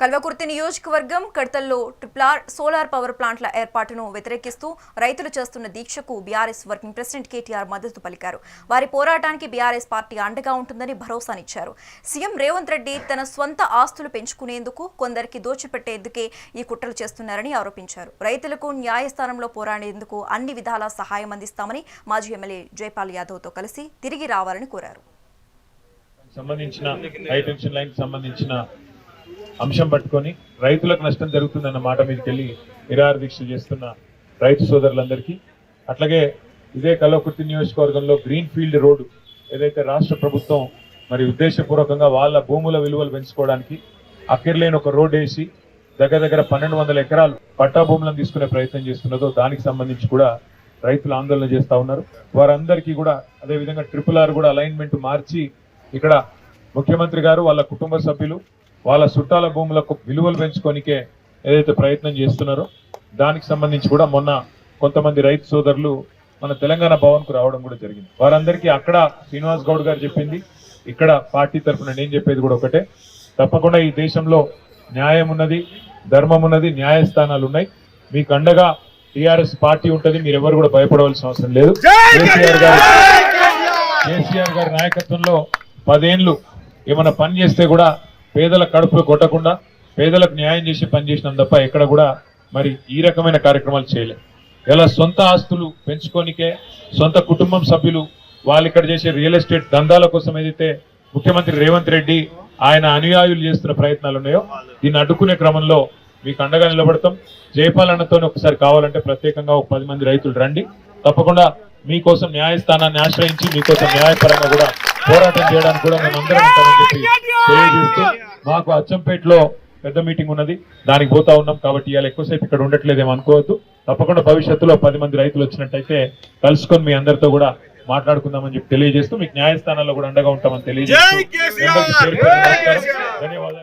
కల్వకుర్తి నియోజకవర్గం కడతల్లో triple solar power ప్లాంట్ల ఏర్పాటును వ్యతిరేకిస్తూ రైతులు చేస్తున్న దీక్షకు బీఆర్ఎస్ వర్కింగ్ ప్రెసిడెంట్ కేటీఆర్ మద్దతు పలికారు. వారి పోరాటానికి బీఆర్ఎస్ పార్టీ అండగా ఉంటుందని భరోసానిచ్చారు. సీఎం రేవంత్ రెడ్డి తన స్వంత ఆస్తులు పెంచుకునేందుకు కొందరికి దోచిపెట్టేందుకే ఈ కుట్రలు చేస్తున్నారని ఆరోపించారు. రైతులకు న్యాయస్థానంలో పోరాడేందుకు అన్ని విధాల సహాయం అందిస్తామని మాజీ ఎమ్మెల్యే జైపాల్ యాదవ్తో కలిసి తిరిగి రావాలని కోరారు. అంశం పట్టుకొని రైతులకు నష్టం జరుగుతుందన్న మాట మీదకెళ్ళి నిరాహార దీక్ష చేస్తున్న రైతు సోదరులందరికీ, అట్లాగే ఇదే కల్వకుర్తి నియోజకవర్గంలో గ్రీన్ ఫీల్డ్ రోడ్డు ఏదైతే రాష్ట్ర ప్రభుత్వం మరి ఉద్దేశపూర్వకంగా వాళ్ళ భూముల విలువలు పెంచుకోవడానికి అక్కర్లేని ఒక రోడ్ వేసి దగ్గర 1200 ఎకరాలు పట్టా భూములను తీసుకునే ప్రయత్నం చేస్తున్నదో దానికి సంబంధించి కూడా రైతులు ఆందోళన చేస్తా ఉన్నారు. వారందరికీ కూడా అదేవిధంగా RRR కూడా అలైన్మెంట్ మార్చి ఇక్కడ ముఖ్యమంత్రి గారు వాళ్ళ కుటుంబ సభ్యులు వాళ్ళ చుట్టాల భూములకు విలువలు పెంచుకోనికే ఏదైతే ప్రయత్నం చేస్తున్నారో దానికి సంబంధించి కూడా మొన్న కొంతమంది రైతు సోదరులు మన తెలంగాణ భవన్ కు రావడం కూడా జరిగింది. వారందరికీ అక్కడ శ్రీనివాస్ గౌడ్ గారు చెప్పింది, ఇక్కడ పార్టీ తరఫున నేను చెప్పేది కూడా ఒకటే, తప్పకుండా ఈ దేశంలో న్యాయం ఉన్నది, ధర్మం ఉన్నది, న్యాయస్థానాలు ఉన్నాయి. మీకు అండగా టీఆర్ఎస్ పార్టీ ఉంటుంది, మీరెవరు కూడా భయపడవలసిన అవసరం లేదు. కేసీఆర్ గారి నాయకత్వంలో 10 ఏళ్ళు ఏమైనా పని చేస్తే కూడా పేదల కడుపులు కొట్టకుండా పేదలకు న్యాయం చేసి పనిచేసినాం తప్ప ఎక్కడ కూడా మరి ఈ రకమైన కార్యక్రమాలు చేయలేదు. ఇలా సొంత ఆస్తులు పెంచుకోనికే సొంత కుటుంబం సభ్యులు వాళ్ళు ఇక్కడ చేసే రియల్ ఎస్టేట్ దందాల కోసం ఏదైతే ముఖ్యమంత్రి రేవంత్ రెడ్డి ఆయన అనుయాయులు చేస్తున్న ప్రయత్నాలు ఉన్నాయో దీన్ని అడ్డుకునే క్రమంలో మీకు అండగా నిలబడతాం. జయపాలన్నతో ఒకసారి కావాలంటే ప్రత్యేకంగా ఒక 10 మంది రైతులు రండి, తప్పకుండా మీకోసం న్యాయస్థానాన్ని ఆశ్రయించి మీకోసం న్యాయపరంగా కూడా పోరాటం చేయడానికి కూడా మేము అందరం ఉంటామని చెప్పి తెలియజేస్తూ, మాకు అచ్చంపేటలో పెద్ద మీటింగ్ ఉన్నది, దానికి పోతా ఉన్నాం కాబట్టి ఇవాళ ఎక్కువసేపు ఇక్కడ ఉండట్లేదేమో అనుకోవద్దు. తప్పకుండా భవిష్యత్తులో 10 మంది రైతులు వచ్చినట్టయితే కలుసుకొని మీ అందరితో కూడా మాట్లాడుకుందామని చెప్పి తెలియజేస్తూ మీకు న్యాయస్థానాల్లో కూడా అండగా ఉంటామని తెలియజేస్తూ ధన్యవాదాలు.